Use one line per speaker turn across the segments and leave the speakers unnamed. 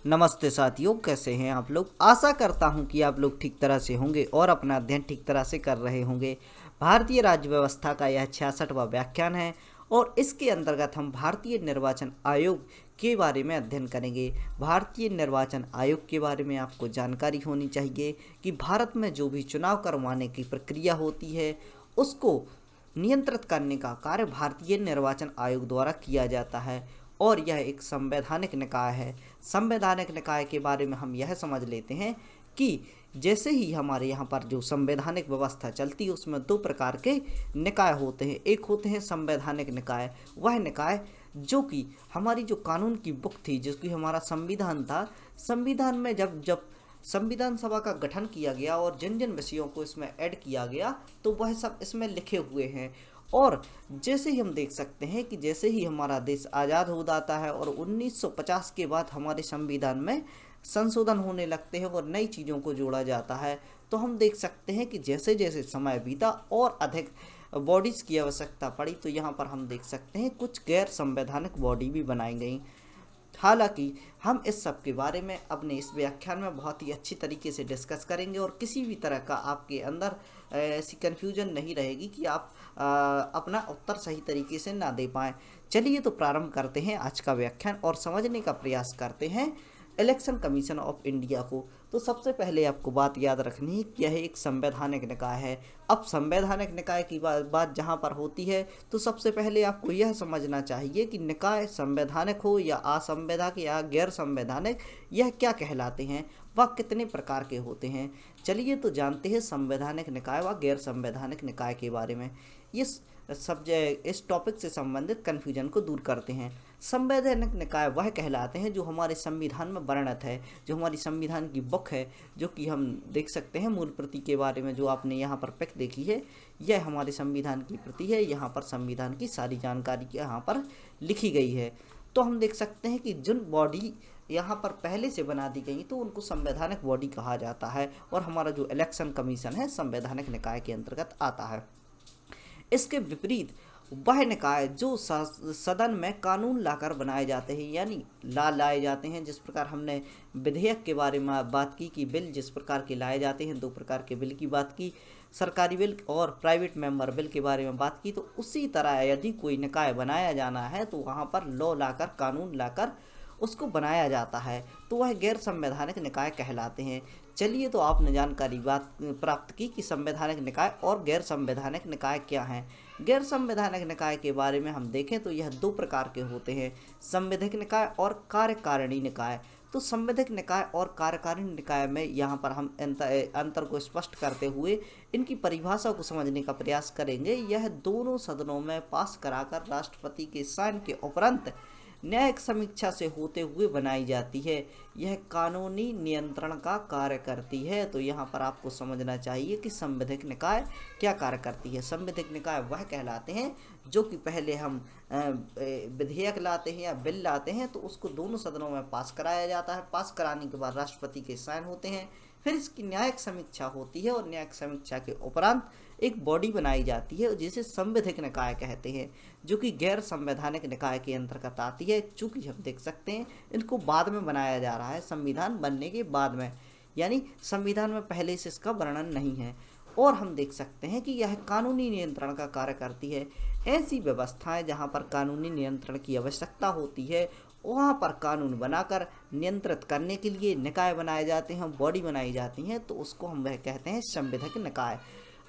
नमस्ते साथियों, कैसे हैं आप लोग। आशा करता हूं कि आप लोग ठीक तरह से होंगे और अपना अध्ययन ठीक तरह से कर रहे होंगे। भारतीय राज्य व्यवस्था का यह 66वां व्याख्यान है और इसके अंतर्गत हम भारतीय निर्वाचन आयोग के बारे में अध्ययन करेंगे। भारतीय निर्वाचन आयोग के बारे में आपको जानकारी होनी चाहिए कि भारत में जो भी चुनाव करवाने की प्रक्रिया होती है उसको नियंत्रित करने का कार्य भारतीय निर्वाचन आयोग द्वारा किया जाता है और यह एक संवैधानिक निकाय है। संवैधानिक निकाय के बारे में हम यह समझ लेते हैं कि जैसे ही हमारे यहाँ पर जो संवैधानिक व्यवस्था चलती है उसमें दो प्रकार के निकाय होते हैं। एक होते हैं संवैधानिक निकाय, वह निकाय जो कि हमारी जो कानून की बुक थी, जिसकी हमारा संविधान था, संविधान में जब जब संविधान सभा का गठन किया गया और जिन जिन विषयों को इसमें ऐड किया गया तो वह सब इसमें लिखे हुए हैं। और जैसे ही हम देख सकते हैं कि जैसे ही हमारा देश आज़ाद हो जाता है और 1950 के बाद हमारे संविधान में संशोधन होने लगते हैं और नई चीज़ों को जोड़ा जाता है, तो हम देख सकते हैं कि जैसे जैसे समय बीता और अधिक बॉडीज़ की आवश्यकता पड़ी, तो यहाँ पर हम देख सकते हैं कुछ गैर संवैधानिक बॉडी भी बनाई गई। हालांकि हम इस सब के बारे में अपने इस व्याख्यान में बहुत ही अच्छी तरीके से डिस्कस करेंगे और किसी भी तरह का आपके अंदर ऐसी कन्फ्यूजन नहीं रहेगी कि आप अपना उत्तर सही तरीके से ना दे पाएँ। चलिए तो प्रारंभ करते हैं आज का व्याख्यान और समझने का प्रयास करते हैं इलेक्शन कमीशन ऑफ इंडिया को। तो सबसे पहले आपको बात याद रखनी है कि यह एक संवैधानिक निकाय है। अब संवैधानिक निकाय की बात जहाँ पर होती है तो सबसे पहले आपको यह समझना चाहिए कि निकाय संवैधानिक हो या असंवैधानिक या गैर संवैधानिक, यह क्या कहलाते हैं, वह कितने प्रकार के होते हैं। चलिए तो जानते हैं संवैधानिक निकाय व गैर संवैधानिक निकाय के बारे में। इस टॉपिक से संबंधित कन्फ्यूजन को दूर करते हैं। संवैधानिक निकाय वह कहलाते हैं जो हमारे संविधान में वर्णित है, जो हमारी संविधान की बुक है, जो कि हम देख सकते हैं मूल प्रति के बारे में जो आपने यहाँ पर पिक देखी है, यह हमारे संविधान की प्रति है। यहाँ पर संविधान की सारी जानकारी यहाँ पर लिखी गई है। तो हम देख सकते हैं कि जिन बॉडी यहाँ पर पहले से बना दी गई तो उनको संवैधानिक बॉडी कहा जाता है और हमारा जो इलेक्शन कमीशन है संवैधानिक निकाय के अंतर्गत आता है। इसके विपरीत वह निकाय जो सदन में कानून लाकर बनाए जाते हैं, यानी लाए जाते हैं। जिस प्रकार हमने विधेयक के बारे में बात की कि बिल जिस प्रकार के लाए जाते हैं, दो प्रकार के बिल की बात की, सरकारी बिल और प्राइवेट मेंबर बिल के बारे में बात की, तो उसी तरह यदि कोई निकाय बनाया जाना है तो वहाँ पर लॉ लाकर, कानून लाकर उसको बनाया जाता है, तो वह गैर संवैधानिक निकाय कहलाते हैं। चलिए तो आपने जानकारी प्राप्त की कि संवैधानिक निकाय और गैर संवैधानिक निकाय क्या हैं। गैर संवैधानिक निकाय के बारे में हम देखें तो यह दो प्रकार के होते हैं, संवैधानिक निकाय और कार्यकारिणी निकाय। तो संवैधानिक निकाय और कार्यकारिणी निकाय में यहाँ पर हम अंतर को स्पष्ट करते हुए इनकी परिभाषा को समझने का प्रयास करेंगे। यह दोनों सदनों में पास कराकर राष्ट्रपति के साइन के उपरांत न्यायिक समीक्षा से होते हुए बनाई जाती है। यह कानूनी नियंत्रण का कार्य करती है। तो यहाँ पर आपको समझना चाहिए कि संवैधानिक निकाय क्या कार्य करती है। संवैधानिक निकाय वह कहलाते हैं जो कि पहले हम विधेयक लाते हैं या बिल लाते हैं तो उसको दोनों सदनों में पास कराया जाता है। पास कराने के बाद राष्ट्रपति के साइन होते हैं, फिर इसकी न्यायिक समीक्षा होती है और न्यायिक समीक्षा के उपरांत एक बॉडी बनाई जाती है जिसे संवैधानिक निकाय कहते हैं, जो कि गैर संवैधानिक निकाय के अंतर्गत आती है। चूँकि हम देख सकते हैं इनको बाद में बनाया जा रहा है, संविधान बनने के बाद में, यानी संविधान में पहले से इसका वर्णन नहीं है। और हम देख सकते हैं कि यह कानूनी नियंत्रण का कार्य करती है। ऐसी व्यवस्थाएं जहां पर कानूनी नियंत्रण की आवश्यकता होती है वहाँ पर कानून बनाकर नियंत्रित करने के लिए निकाय बनाए जाते हैं, बॉडी बनाई जाती हैं, तो उसको हम वह कहते हैं संवैधानिक निकाय।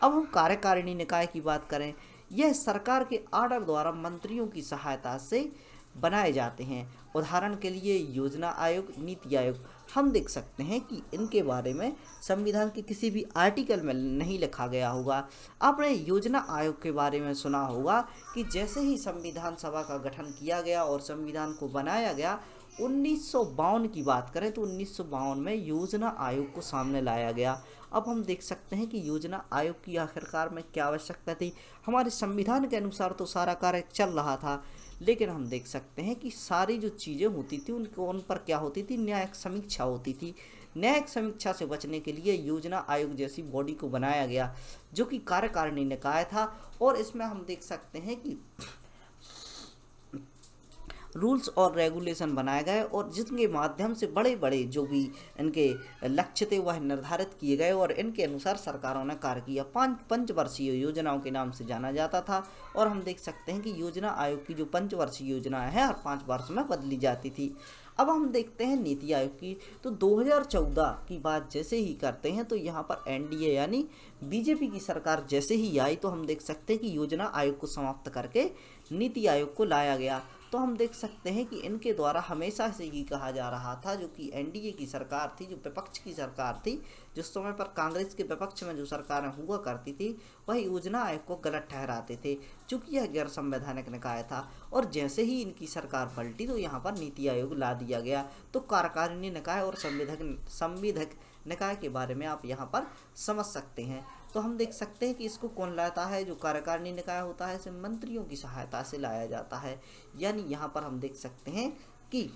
अब हम कार्यकारिणी निकाय की बात करें, यह सरकार के आर्डर द्वारा मंत्रियों की सहायता से बनाए जाते हैं। उदाहरण के लिए योजना आयोग, नीति आयोग। हम देख सकते हैं कि इनके बारे में संविधान के किसी भी आर्टिकल में नहीं लिखा गया होगा। आपने योजना आयोग के बारे में सुना होगा कि जैसे ही संविधान सभा का गठन किया गया और संविधान को बनाया गया, 1952 की बात करें तो 1952 में योजना आयोग को सामने लाया गया। अब हम देख सकते हैं कि योजना आयोग की आखिरकार में क्या आवश्यकता थी। हमारे संविधान के अनुसार तो सारा कार्य चल रहा था, लेकिन हम देख सकते हैं कि सारी जो चीज़ें होती थी उन पर क्या होती थी, न्यायिक समीक्षा होती थी। न्यायिक समीक्षा से बचने के लिए योजना आयोग जैसी बॉडी को बनाया गया जो कि कार्यकारिणी निकाय था। और इसमें हम देख सकते हैं कि रूल्स और रेगुलेशन बनाए गए और जिनके माध्यम से बड़े बड़े जो भी इनके लक्ष्य थे वह निर्धारित किए गए और इनके अनुसार सरकारों ने कार्य किया। पंचवर्षीय योजनाओं के नाम से जाना जाता था और हम देख सकते हैं कि योजना आयोग की जो पंचवर्षीय योजना है हर 5 वर्ष में बदली जाती थी। अब हम देखते हैं नीति आयोग की, तो 2014 की बात जैसे ही करते हैं तो यहाँ पर एनडीए यानी बीजेपी की सरकार जैसे ही आई तो हम देख सकते हैं कि योजना आयोग को समाप्त करके नीति आयोग को लाया गया। तो हम देख सकते हैं कि इनके द्वारा हमेशा से ये कहा जा रहा था, जो कि एनडीए की सरकार थी, जो विपक्ष की सरकार थी, जिस समय पर कांग्रेस के विपक्ष में जो सरकारें हुआ करती थी वह योजना आयोग को गलत ठहराते थे, चूँकि यह गैर संवैधानिक निकाय था। और जैसे ही इनकी सरकार पलटी तो यहाँ पर नीति आयोग ला दिया गया। तो कार्यकारिणी निकाय और संविधिक निकाय के बारे में आप यहाँ पर समझ सकते हैं। तो हम देख सकते हैं कि इसको कौन लाता है, जो कार्यकारिणी निकाय होता है इसे मंत्रियों की सहायता से लाया जाता है। यानी यहाँ पर हम देख सकते हैं कि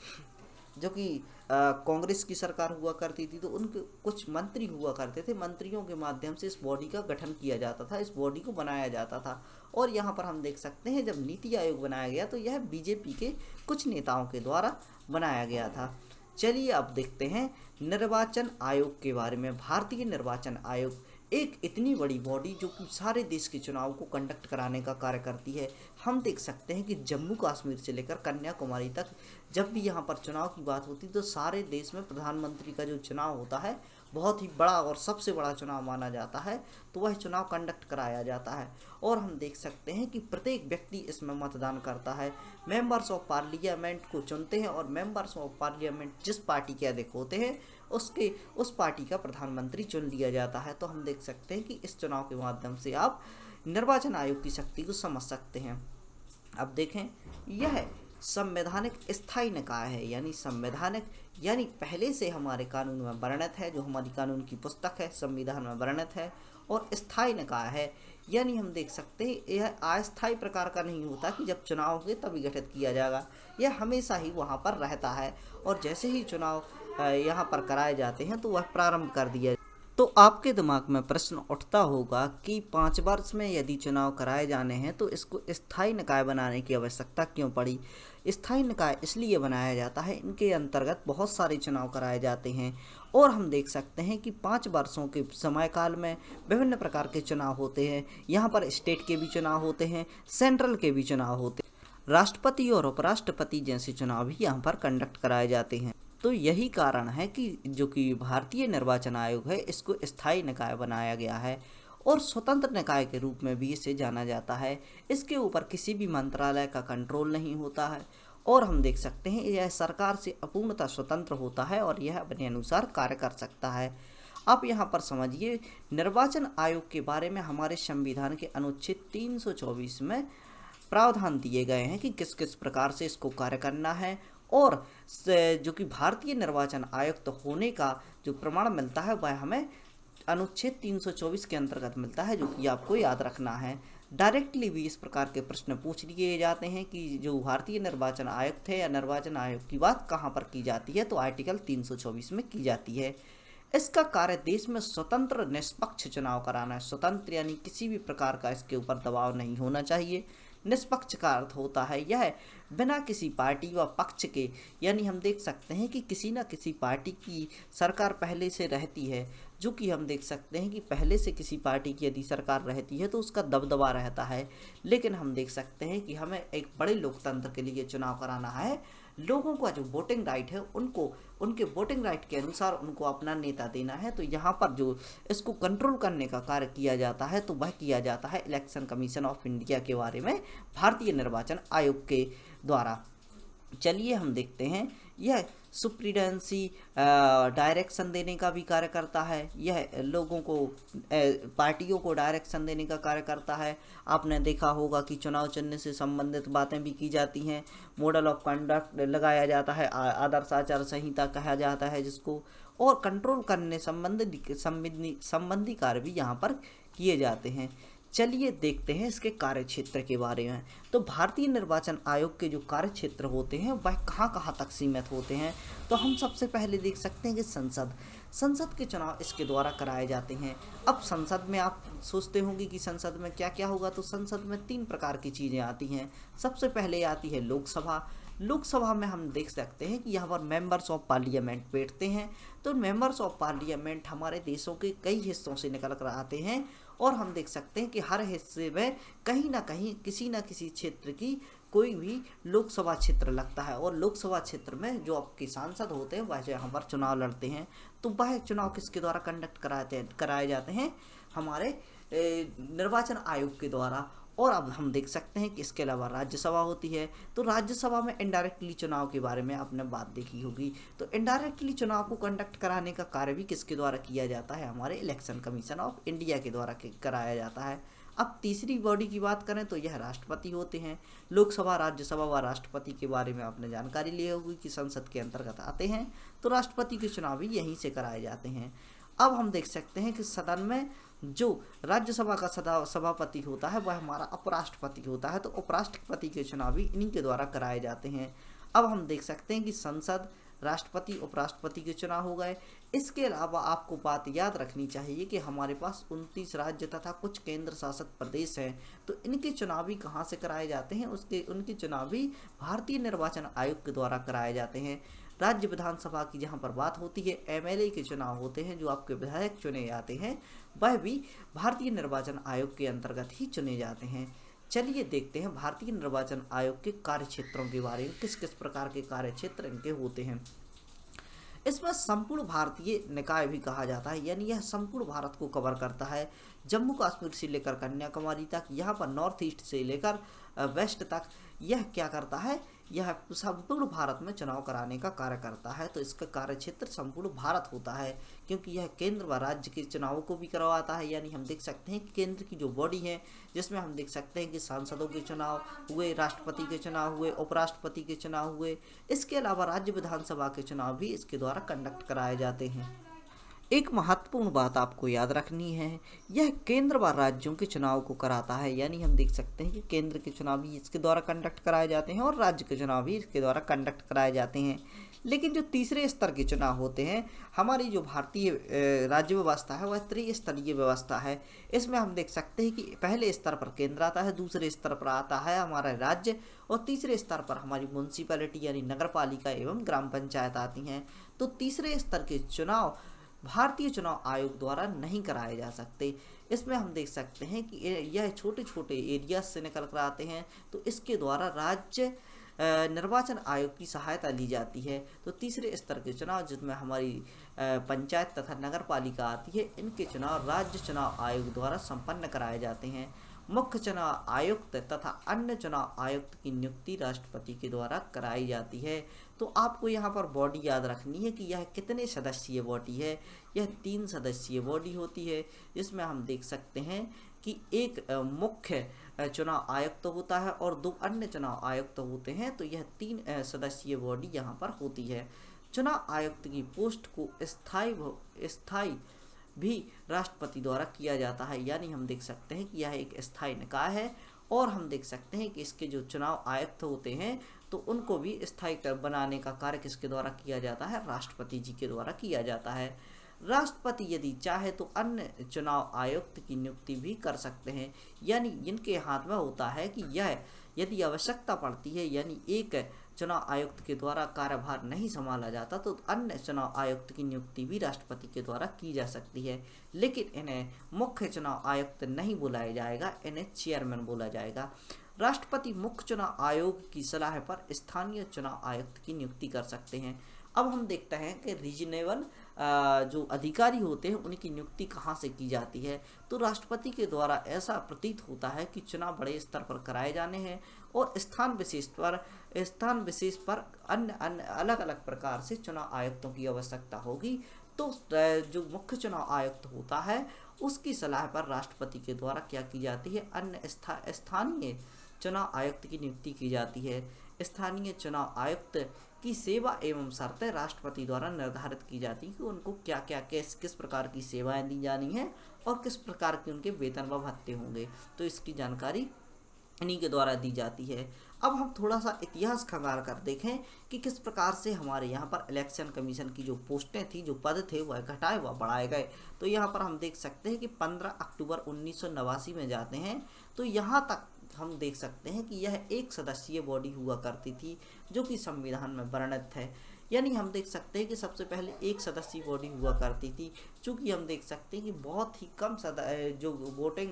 जो कि कांग्रेस की सरकार हुआ करती थी तो उनके कुछ मंत्री हुआ करते थे, मंत्रियों के माध्यम से इस बॉडी का गठन किया जाता था, इस बॉडी को बनाया जाता था। और यहाँ पर हम देख सकते हैं जब नीति आयोग बनाया गया तो यह बीजेपी के कुछ नेताओं के द्वारा बनाया गया था। चलिए अब देखते हैं निर्वाचन आयोग के बारे में। भारतीय निर्वाचन आयोग एक इतनी बड़ी बॉडी जो कि सारे देश के चुनाव को कंडक्ट कराने का कार्य करती है। हम देख सकते हैं कि जम्मू कश्मीर से लेकर कन्याकुमारी तक जब भी यहाँ पर चुनाव की बात होती है तो सारे देश में प्रधानमंत्री का जो चुनाव होता है बहुत ही बड़ा और सबसे बड़ा चुनाव माना जाता है, तो वह चुनाव कंडक्ट कराया जाता है। और हम देख सकते हैं कि प्रत्येक व्यक्ति इसमें मतदान करता है, मेंबर्स ऑफ पार्लियामेंट को चुनते हैं और मेंबर्स ऑफ पार्लियामेंट जिस पार्टी के अधिक होते हैं उस पार्टी का प्रधानमंत्री चुन लिया जाता है। तो हम देख सकते हैं कि इस चुनाव के माध्यम से आप निर्वाचन आयोग की शक्ति को समझ सकते हैं। अब देखें, यह संवैधानिक स्थायी निकाय है, यानी संवैधानिक यानी पहले से हमारे कानून में वर्णित है, जो हमारी कानून की पुस्तक है संविधान में वर्णित है। और स्थायी निकाय है यानी हम देख सकते हैं यह अस्थायी प्रकार का नहीं होता कि जब चुनाव होंगे तभी गठित किया जाएगा, यह हमेशा ही वहाँ पर रहता है और जैसे ही चुनाव यहाँ पर कराए जाते हैं तो वह प्रारंभ कर दिया। तो आपके दिमाग में प्रश्न उठता होगा कि 5 वर्ष में यदि चुनाव कराए जाने हैं तो इसको स्थायी निकाय बनाने की आवश्यकता क्यों पड़ी। स्थायी निकाय इसलिए बनाया जाता है, इनके अंतर्गत बहुत सारे चुनाव कराए जाते हैं और हम देख सकते हैं कि 5 वर्षों के समयकाल में विभिन्न प्रकार के चुनाव होते हैं। यहाँ पर स्टेट के भी चुनाव होते हैं, सेंट्रल के भी चुनाव होते हैं, राष्ट्रपति और उपराष्ट्रपति जैसे चुनाव भी यहाँ पर कंडक्ट कराए जाते हैं। तो यही कारण है कि जो कि भारतीय निर्वाचन आयोग है इसको स्थायी निकाय बनाया गया है और स्वतंत्र निकाय के रूप में भी इसे जाना जाता है। इसके ऊपर किसी भी मंत्रालय का कंट्रोल नहीं होता है और हम देख सकते हैं यह सरकार से अपूर्णतः स्वतंत्र होता है और यह अपने अनुसार कार्य कर सकता है। आप यहाँ पर समझिए, निर्वाचन आयोग के बारे में हमारे संविधान के अनुच्छेद 324 में प्रावधान दिए गए हैं कि किस किस प्रकार से इसको कार्य करना है और जो कि भारतीय निर्वाचन आयुक्त होने का जो प्रमाण मिलता है वह हमें अनुच्छेद 324 के अंतर्गत मिलता है, जो कि आपको याद रखना है। डायरेक्टली भी इस प्रकार के प्रश्न पूछ लिए जाते हैं कि जो भारतीय निर्वाचन आयुक्त है या निर्वाचन आयोग की बात कहाँ पर की जाती है, तो आर्टिकल 324 में की जाती है। इसका कार्य देश में स्वतंत्र निष्पक्ष चुनाव कराना है। स्वतंत्र यानी किसी भी प्रकार का इसके ऊपर दबाव नहीं होना चाहिए। निष्पक्ष का अर्थ होता है यह बिना किसी पार्टी व पक्ष के, यानी हम देख सकते हैं कि किसी न किसी पार्टी की सरकार पहले से रहती है, जो कि हम देख सकते हैं कि पहले से किसी पार्टी की यदि सरकार रहती है तो उसका दबदबा रहता है। लेकिन हम देख सकते हैं कि हमें एक बड़े लोकतंत्र के लिए चुनाव कराना है, लोगों का जो वोटिंग राइट है उनको उनके वोटिंग राइट के अनुसार उनको अपना नेता देना है। तो यहाँ पर जो इसको कंट्रोल करने का कार्य किया जाता है तो वह किया जाता है इलेक्शन कमीशन ऑफ इंडिया के बारे में भारतीय निर्वाचन आयोग के द्वारा। चलिए हम देखते हैं, यह सुप्रीडेंसी डायरेक्शन देने का भी कार्य करता है, यह लोगों को पार्टियों को डायरेक्शन देने का कार्य करता है। आपने देखा होगा कि चुनाव चिन्ह से संबंधित बातें भी की जाती हैं, मॉडल ऑफ कंडक्ट लगाया जाता है, आदर्श आचार संहिता कहा जाता है जिसको, और कंट्रोल करने संबंधी कार्य भी यहाँ पर किए जाते हैं। चलिए देखते हैं इसके कार्य क्षेत्र के बारे में। तो भारतीय निर्वाचन आयोग के जो कार्य क्षेत्र होते हैं वह कहाँ कहाँ तक सीमित होते हैं, तो हम सबसे पहले देख सकते हैं कि संसद के चुनाव इसके द्वारा कराए जाते हैं। अब संसद में आप सोचते होंगे कि संसद में क्या क्या होगा, तो संसद में 3 प्रकार की चीज़ें आती हैं। सबसे पहले आती है लोकसभा, लोकसभा में हम देख सकते हैं कि यहाँ पर मेंबर्स ऑफ पार्लियामेंट बैठते हैं। तो मेंबर्स ऑफ पार्लियामेंट हमारे देशों के कई हिस्सों से निकल कर आते हैं और हम देख सकते हैं कि हर हिस्से में कहीं ना कहीं किसी न किसी क्षेत्र की कोई भी लोकसभा क्षेत्र लगता है और लोकसभा क्षेत्र में जो आपके सांसद होते हैं वह यहाँ पर चुनाव लड़ते हैं। तो वह चुनाव किसके द्वारा कंडक्ट कराए जाते हैं? हमारे निर्वाचन आयोग के द्वारा। और अब हम देख सकते हैं कि इसके अलावा राज्यसभा होती है। तो राज्यसभा में इनडायरेक्टली चुनाव के बारे में आपने बात देखी होगी। तो इनडायरेक्टली चुनाव को कंडक्ट कराने का कार्य भी किसके द्वारा किया जाता है? हमारे इलेक्शन कमीशन ऑफ इंडिया के द्वारा कराया जाता है। अब तीसरी बॉडी की बात करें तो यह राष्ट्रपति होते हैं। लोकसभा, राज्यसभा व राष्ट्रपति के बारे में आपने जानकारी ली होगी कि संसद के अंतर्गत आते हैं। तो राष्ट्रपति के चुनाव भी यहीं से कराए जाते हैं। अब हम देख सकते हैं कि सदन में जो राज्यसभा का सभापति होता है वह हमारा उपराष्ट्रपति होता है। तो उपराष्ट्रपति के चुनाव भी इन्हीं के द्वारा कराए जाते हैं। अब हम देख सकते हैं कि संसद, राष्ट्रपति, उपराष्ट्रपति के चुनाव हो गए। इसके अलावा आपको बात याद रखनी चाहिए कि हमारे पास 29 राज्य तथा कुछ केंद्र शासित प्रदेश हैं। तो इनके चुनाव भी कहाँ से कराए जाते हैं? उनके चुनाव भी भारतीय निर्वाचन आयोग के द्वारा कराए जाते हैं। राज्य विधानसभा की जहाँ पर बात होती है, एमएलए के चुनाव होते हैं, जो आपके विधायक चुने जाते हैं, वह भी भारतीय निर्वाचन आयोग के अंतर्गत ही चुने जाते हैं। चलिए देखते हैं भारतीय निर्वाचन आयोग के कार्य क्षेत्रों के बारे में, किस किस प्रकार के कार्य क्षेत्र इनके होते हैं। इसमें संपूर्ण भारतीय निकाय भी कहा जाता है, यानी यह संपूर्ण भारत को कवर करता है। जम्मू कश्मीर से लेकर कन्याकुमारी तक, यहाँ पर नॉर्थ ईस्ट से लेकर वेस्ट तक यह क्या करता है? यह संपूर्ण भारत में चुनाव कराने का कार्य करता है। तो इसका कार्य क्षेत्र संपूर्ण भारत होता है, क्योंकि यह केंद्र व राज्य के चुनावों को भी करवाता है। यानी हम देख सकते हैं कि केंद्र की जो बॉडी है, जिसमें हम देख सकते हैं कि सांसदों के चुनाव हुए, राष्ट्रपति के चुनाव हुए, उपराष्ट्रपति के चुनाव हुए। इसके अलावा राज्य विधानसभा के चुनाव भी इसके द्वारा कंडक्ट कराए जाते हैं। एक महत्वपूर्ण बात आपको याद रखनी है, यह केंद्र व राज्यों के चुनाव को कराता है। यानी हम देख सकते हैं कि केंद्र के चुनाव भी इसके द्वारा कंडक्ट कराए जाते हैं और राज्य के चुनाव भी इसके द्वारा कंडक्ट कराए जाते हैं। लेकिन जो तीसरे स्तर के चुनाव होते हैं, हमारी जो भारतीय राज्य व्यवस्था है वह त्रिस्तरीय व्यवस्था है। इसमें हम देख सकते हैं कि पहले स्तर पर केंद्र आता है, दूसरे स्तर पर आता है हमारा राज्य और तीसरे स्तर पर हमारी म्यूनसिपैलिटी यानी नगर पालिका एवं ग्राम पंचायत आती हैं। तो तीसरे स्तर के चुनाव भारतीय चुनाव आयोग द्वारा नहीं कराए जा सकते। इसमें हम देख सकते हैं कि यह छोटे छोटे एरिया से निकल कर आते हैं। तो इसके द्वारा राज्य निर्वाचन आयोग की सहायता ली जाती है। तो तीसरे स्तर के चुनाव, जिसमें हमारी पंचायत तथा नगर पालिका आती है, इनके चुनाव राज्य चुनाव आयोग द्वारा संपन्न कराए जाते हैं। मुख्य चुनाव आयुक्त तथा अन्य चुनाव आयुक्त की नियुक्ति राष्ट्रपति के द्वारा कराई जाती है। तो आपको यहाँ पर बॉडी याद रखनी है कि यह कितने सदस्यीय बॉडी है। यह 3 सदस्यीय बॉडी होती है, जिसमें हम देख सकते हैं कि एक मुख्य चुनाव आयुक्त होता है और 2 अन्य चुनाव आयुक्त होते हैं। तो यह 3 सदस्यीय बॉडी यहाँ पर होती है। चुनाव आयुक्त की पोस्ट को स्थायी भी राष्ट्रपति द्वारा किया जाता है। यानी हम देख सकते हैं कि यह एक स्थायी निकाय है और हम देख सकते हैं कि इसके जो चुनाव आयुक्त होते हैं तो उनको भी स्थायी बनाने का कार्य किसके द्वारा किया जाता है? राष्ट्रपति जी के द्वारा किया जाता है। राष्ट्रपति यदि चाहे तो अन्य चुनाव आयुक्त की नियुक्ति भी कर सकते हैं। यानी इनके हाथ में होता है कि यह यदि आवश्यकता पड़ती है, यानी एक चुनाव आयुक्त के द्वारा कार्यभार नहीं संभाला जाता, तो अन्य चुनाव आयुक्त की नियुक्ति भी राष्ट्रपति के द्वारा की जा सकती है। लेकिन इन्हें मुख्य चुनाव आयुक्त नहीं बुलाया जाएगा, इन्हें चेयरमैन बोला जाएगा। राष्ट्रपति मुख्य चुनाव आयोग की सलाह पर स्थानीय चुनाव आयुक्त की नियुक्ति कर सकते हैं। अब हम देखते हैं कि रीजनेबल जो अधिकारी होते हैं उनकी नियुक्ति कहाँ से की जाती है। तो राष्ट्रपति के द्वारा ऐसा प्रतीत होता है कि चुनाव बड़े स्तर पर कराए जाने हैं और स्थान विशेष पर अन्य अलग अलग प्रकार से चुनाव आयुक्तों की आवश्यकता होगी। तो जो मुख्य चुनाव आयुक्त होता है उसकी सलाह पर राष्ट्रपति के द्वारा क्या की जाती है? अन्य स्थानीय चुनाव आयुक्त की नियुक्ति की जाती है। स्थानीय चुनाव आयुक्त की सेवा एवं शर्तें राष्ट्रपति द्वारा निर्धारित की जाती है कि उनको क्या क्या किस प्रकार की सेवाएं दी जानी है और किस प्रकार के उनके वेतन व भत्ते होंगे। तो इसकी जानकारी इन्हीं के द्वारा दी जाती है। अब हम थोड़ा सा इतिहास खंगाल कर देखें कि किस प्रकार से हमारे यहाँ पर इलेक्शन कमीशन की जो पोस्टें थी, जो पद थे, वह घटाए व बढ़ाए गए। तो यहाँ पर हम देख सकते हैं कि 15 अक्टूबर 1989 में जाते हैं तो यहाँ तक हम देख सकते हैं कि यह एक सदस्यीय बॉडी हुआ करती थी जो कि संविधान में वर्णित है। यानी हम देख सकते हैं कि सबसे पहले एक सदस्यीय बॉडी हुआ करती थी, चूँकि हम देख सकते हैं कि बहुत ही कम जो वोटिंग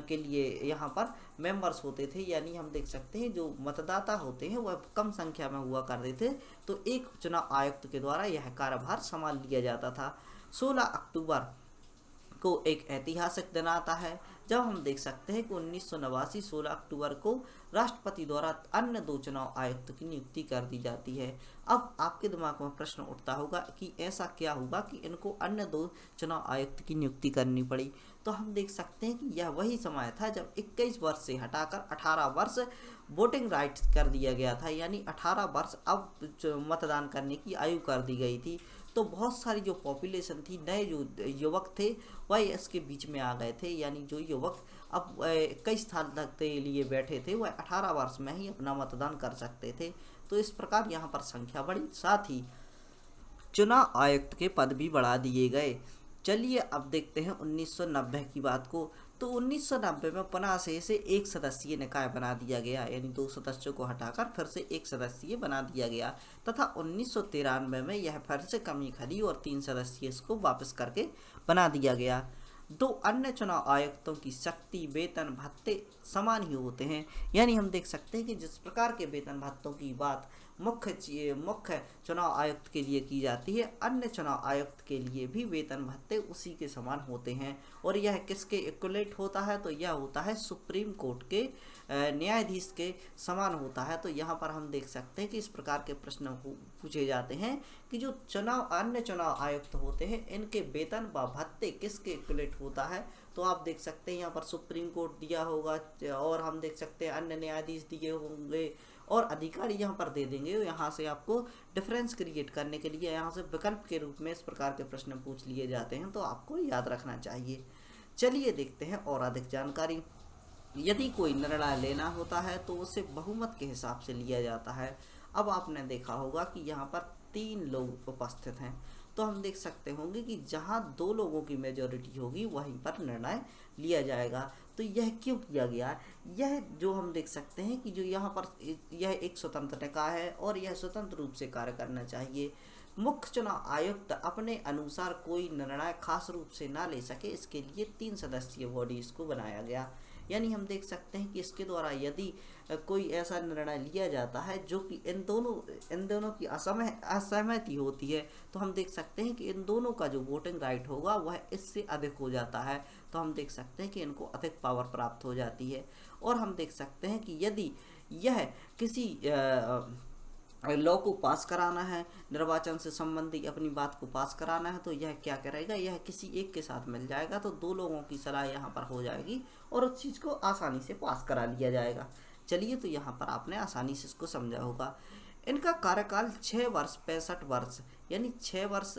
के लिए यहाँ पर मेंबर्स होते थे, यानी हम देख सकते हैं जो मतदाता होते हैं वह कम संख्या में हुआ करते थे, तो एक चुनाव आयुक्त के द्वारा यह कार्यभार संभाल लिया जाता था। 16 अक्टूबर को एक ऐतिहासिक दिन आता है जब हम देख सकते हैं कि 1989 16 अक्टूबर को राष्ट्रपति द्वारा अन्य 2 चुनाव आयुक्त की नियुक्ति कर दी जाती है। अब आपके दिमाग में प्रश्न उठता होगा कि ऐसा क्या होगा कि इनको अन्य 2 चुनाव आयुक्त की नियुक्ति करनी पड़ी। तो हम देख सकते हैं कि यह वही समय था जब 21 वर्ष से हटाकर 18 वर्ष वोटिंग राइट्स कर दिया गया था, यानी 18 वर्ष अब मतदान करने की आयु कर दी गई थी। तो बहुत सारी जो पॉपुलेशन थी, नए जो युवक थे वह इसके बीच में आ गए थे, यानी जो युवक अब कई साल तक के लिए बैठे थे वह 18 वर्ष में ही अपना मतदान कर सकते थे। तो इस प्रकार यहाँ पर संख्या बढ़ी, साथ ही चुनाव आयुक्त के पद भी बढ़ा दिए गए। चलिए अब देखते हैं 1990 की बात को। तो 1990 में पुनः से एक सदस्यीय निकाय बना दिया गया, यानी 2 सदस्यों को हटाकर फिर से एक सदस्यीय बना दिया गया, तथा 1993 में यह फिर से कमी खली और 3 सदस्यीय इसको वापस करके बना दिया गया। 2 अन्य चुनाव आयुक्तों की शक्ति, वेतन, भत्ते समान ही होते हैं, यानी हम देख सकते हैं कि जिस प्रकार के वेतन भत्तों की बात मुख्य चुनाव आयुक्त के लिए की जाती है, अन्य चुनाव आयुक्त के लिए भी वेतन भत्ते उसी के समान होते हैं। और यह किसके इक्वलेट होता है, तो यह होता है सुप्रीम कोर्ट के न्यायाधीश के समान होता है। तो यहाँ पर हम देख सकते हैं कि इस प्रकार के प्रश्न पूछे जाते हैं कि जो अन्य चुनाव आयुक्त होते हैं इनके वेतन व भत्ते किसके इक्वलेट होता है। तो आप देख सकते हैं यहाँ पर सुप्रीम कोर्ट दिया होगा, और हम देख सकते हैं अन्य न्यायाधीश दिए होंगे, और अधिकारी यहाँ पर दे देंगे। यहाँ से आपको डिफरेंस क्रिएट करने के लिए यहाँ से विकल्प के रूप में इस प्रकार के प्रश्न पूछ लिए जाते हैं, तो आपको याद रखना चाहिए। चलिए देखते हैं और अधिक जानकारी। यदि कोई निर्णय लेना होता है तो उसे बहुमत के हिसाब से लिया जाता है। अब आपने देखा होगा कि यहाँ पर 3 लोग उपस्थित हैं, तो हम देख सकते होंगे कि जहाँ 2 लोगों की मेजॉरिटी होगी वहीं पर निर्णय लिया जाएगा। तो यह क्यों किया गया, यह जो हम देख सकते हैं कि जो यहाँ पर यह एक स्वतंत्र निकाय है और यह स्वतंत्र रूप से कार्य करना चाहिए। मुख्य चुनाव आयुक्त अपने अनुसार कोई निर्णय खास रूप से ना ले सके, इसके लिए 3 सदस्यीय बॉडी इसको बनाया गया। यानी हम देख सकते हैं कि इसके द्वारा यदि कोई ऐसा निर्णय लिया जाता है जो कि इन दोनों की असहमति होती है, तो हम देख सकते हैं कि इन दोनों का जो वोटिंग राइट होगा वह इससे अधिक हो जाता है। तो हम देख सकते हैं कि इनको अधिक पावर प्राप्त हो जाती है। और हम देख सकते हैं कि यदि यह किसी लॉ को पास कराना है, निर्वाचन से संबंधी अपनी बात को पास कराना है, तो यह क्या करेगा, यह किसी एक के साथ मिल जाएगा, तो 2 लोगों की सलाह यहाँ पर हो जाएगी और उस चीज़ को आसानी से पास करा लिया जाएगा। चलिए, तो यहाँ पर आपने आसानी से इसको समझा होगा। इनका कार्यकाल 6 वर्ष 65 वर्ष, यानी 6 वर्ष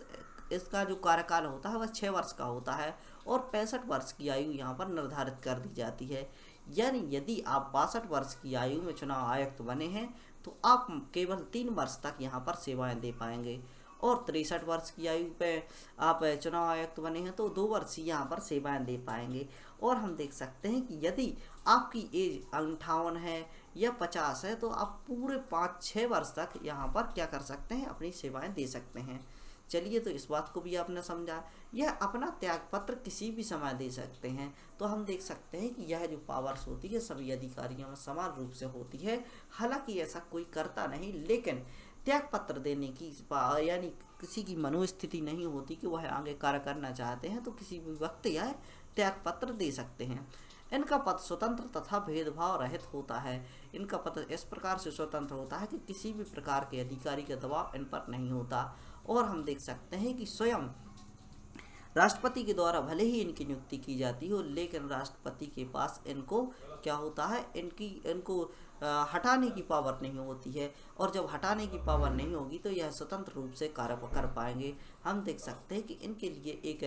इसका जो कार्यकाल होता है वह 6 वर्ष का होता है, और 65 वर्ष की आयु यहाँ पर निर्धारित कर दी जाती है। यानी यदि आप 62 वर्ष की आयु में चुनाव आयुक्त बने हैं तो आप केवल 3 वर्ष तक यहाँ पर सेवाएं दे पाएंगे, और 63 वर्ष की आयु पे आप चुनाव आयुक्त बने हैं तो 2 वर्ष ही यहाँ पर सेवाएं दे पाएंगे। और हम देख सकते हैं कि यदि आपकी एज 58 है या 50 है तो आप पूरे 5-6 वर्ष तक यहाँ पर क्या कर सकते हैं, अपनी सेवाएं दे सकते हैं। चलिए, तो इस बात को भी आपने समझा। यह अपना त्याग पत्र किसी भी समय दे सकते हैं। तो हम देख सकते हैं कि यह जो पावर्स होती है सभी अधिकारियों में समान रूप से होती है। हालांकि ऐसा कोई करता नहीं, लेकिन त्याग पत्र देने की यानी किसी की मनोस्थिति नहीं होती कि वह आगे कार्य करना चाहते हैं, तो किसी भी वक्त यह त्याग पत्र दे सकते हैं। इनका पद स्वतंत्र तथा भेदभाव रहित होता है। इनका पद इस प्रकार से स्वतंत्र होता है कि किसी भी प्रकार के अधिकारी का दबाव इन पर नहीं होता। और हम देख सकते हैं कि स्वयं राष्ट्रपति के द्वारा भले ही इनकी नियुक्ति की जाती हो, लेकिन राष्ट्रपति के पास इनको क्या होता है, इनको हटाने की पावर नहीं होती है। और जब हटाने की पावर नहीं होगी तो यह स्वतंत्र रूप से कार्य कर पाएंगे। हम देख सकते हैं कि इनके लिए एक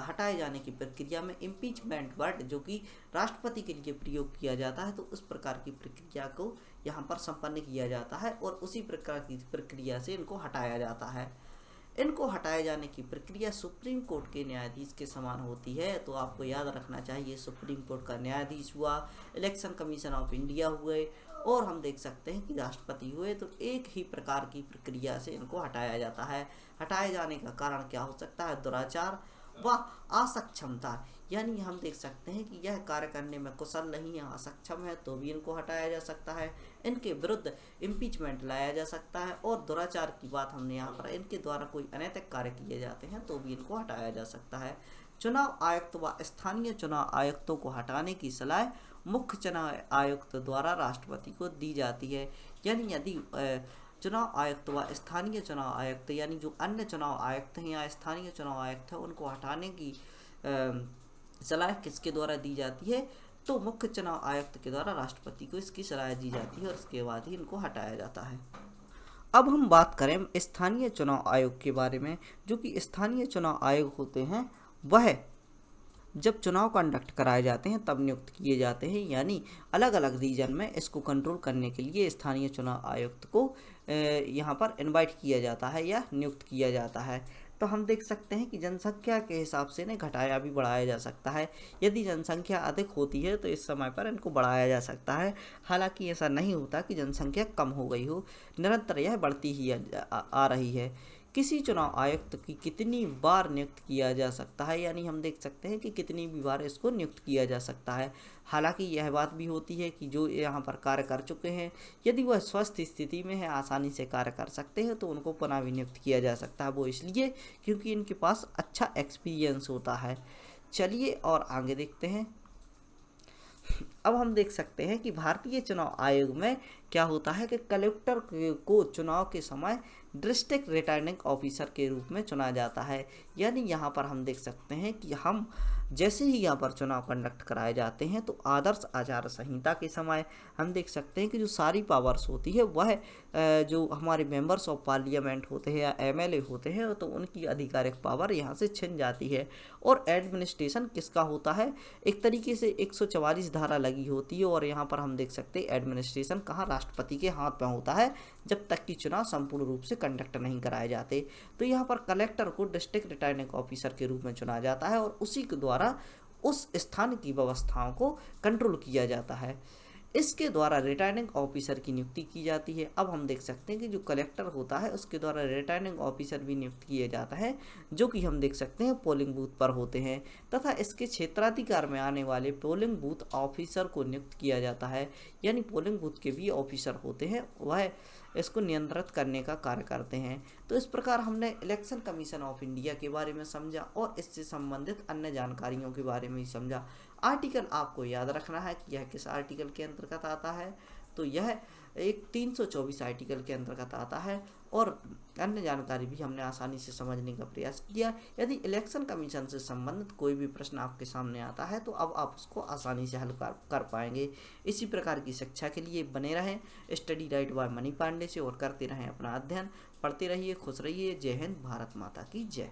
हटाए जाने की प्रक्रिया में इम्पीचमेंट वर्ड जो कि राष्ट्रपति के लिए प्रयोग किया जाता है, तो उस प्रकार की प्रक्रिया को यहाँ पर संपन्न किया जाता है और उसी प्रकार की प्रक्रिया से इनको हटाया जाता है। इनको हटाए जाने की प्रक्रिया सुप्रीम कोर्ट के न्यायाधीश के समान होती है। तो आपको याद रखना चाहिए, सुप्रीम कोर्ट का न्यायाधीश हुआ, इलेक्शन कमीशन ऑफ इंडिया हुए और हम देख सकते हैं कि राष्ट्रपति हुए, तो एक ही प्रकार की प्रक्रिया से इनको हटाया जाता है। हटाए जाने का कारण क्या हो सकता है? दुराचार व असक्षमता, यानी हम देख सकते हैं कि यह कार्य करने में कुशल नहीं है, असक्षम है, तो भी इनको हटाया जा सकता है। इनके विरुद्ध इम्पीचमेंट लाया जा सकता है। और दुराचार की बात हमने यहाँ पर, इनके द्वारा कोई अनैतिक कार्य किए जाते हैं तो भी इनको हटाया जा सकता है। चुनाव आयुक्त व स्थानीय चुनाव आयुक्तों को हटाने की सलाह मुख्य चुनाव आयुक्त द्वारा राष्ट्रपति को दी जाती है। यानी यदि चुनाव आयुक्त व स्थानीय चुनाव आयुक्त, यानी जो अन्य चुनाव आयुक्त हैं या स्थानीय चुनाव आयुक्त हैं, उनको हटाने की सलाह किसके द्वारा दी जाती है? तो मुख्य चुनाव आयुक्त के द्वारा राष्ट्रपति को इसकी सलाह दी जाती है और इसके बाद ही इनको हटाया जाता है। अब हम बात करें स्थानीय चुनाव आयोग के बारे में। जो कि स्थानीय चुनाव आयोग होते हैं वह जब चुनाव कंडक्ट कराए जाते हैं तब नियुक्त किए जाते हैं, यानी अलग अलग रीजन में इसको कंट्रोल करने के लिए स्थानीय चुनाव आयुक्त को यहाँ पर इनवाइट किया जाता है या नियुक्त किया जाता है। तो हम देख सकते हैं कि जनसंख्या के हिसाब से इन्हें घटाया भी बढ़ाया जा सकता है। यदि जनसंख्या अधिक होती है तो इस समय पर इनको बढ़ाया जा सकता है। हालांकि ऐसा नहीं होता कि जनसंख्या कम हो गई हो, निरंतर यह बढ़ती ही आ रही है। किसी चुनाव आयुक्त की कितनी बार नियुक्त किया जा सकता है, यानी हम देख सकते हैं कि कितनी भी बार इसको नियुक्त किया जा सकता है। हालांकि यह बात भी होती है कि जो यहाँ पर कार्य कर चुके हैं, यदि वह स्वस्थ स्थिति में है, आसानी से कार्य कर सकते हैं, तो उनको पुनः भी नियुक्त किया जा सकता है। वो इसलिए क्योंकि इनके पास अच्छा एक्सपीरियंस होता है। चलिए और आगे देखते हैं। अब हम देख सकते हैं कि भारतीय चुनाव आयोग में क्या होता है कि कलेक्टर को चुनाव के समय डिस्ट्रिक्ट रिटर्निंग ऑफिसर के रूप में चुना जाता है। यानी यहाँ पर हम देख सकते हैं कि हम जैसे ही यहाँ पर चुनाव कंडक्ट कराए जाते हैं तो आदर्श आचार संहिता के समय हम देख सकते हैं कि जो सारी पावर्स होती है वह जो हमारे मेंबर्स ऑफ पार्लियामेंट होते हैं या एमएलए होते हैं तो उनकी आधिकारिक पावर यहाँ से छिन जाती है। और एडमिनिस्ट्रेशन किसका होता है? एक तरीके से 144 धारा लगी होती है और यहाँ पर हम देख सकते हैं एडमिनिस्ट्रेशन कहाँ, राष्ट्रपति के हाथ में होता है जब तक कि चुनाव संपूर्ण रूप से कंडक्ट नहीं कराए जाते। तो यहाँ पर कलेक्टर को डिस्ट्रिक्ट रिटर्निंग ऑफिसर के रूप में चुना जाता है और उसी के द्वारा उस स्थान की व्यवस्थाओं को कंट्रोल किया जाता है। इसके द्वारा रिटर्निंग ऑफिसर की नियुक्ति की जाती है। अब हम देख सकते हैं कि जो कलेक्टर होता है उसके द्वारा रिटर्निंग ऑफिसर भी नियुक्त किया जाता है, जो कि हम देख सकते हैं पोलिंग बूथ पर होते हैं, तथा इसके क्षेत्राधिकार में आने वाले पोलिंग बूथ ऑफिसर को नियुक्त किया जाता है। यानी पोलिंग बूथ के भी ऑफिसर होते हैं, वह इसको नियंत्रित करने का कार्य करते हैं। तो इस प्रकार हमने इलेक्शन कमीशन ऑफ इंडिया के बारे में समझा और इससे संबंधित अन्य जानकारियों के बारे में ही समझा। आर्टिकल आपको याद रखना है कि यह किस आर्टिकल के अंतर्गत आता है, तो यह एक 324 आर्टिकल के अंतर्गत आता है और अन्य जानकारी भी हमने आसानी से समझने का प्रयास किया। यदि इलेक्शन कमीशन से संबंधित कोई भी प्रश्न आपके सामने आता है तो अब आप उसको आसानी से हल कर पाएंगे। इसी प्रकार की शिक्षा के लिए बने रहें study right by Mani Pandey से और करते रहें अपना अध्ययन, पढ़ते रहिए, खुश रहिए। जय हिंद, भारत माता की जय।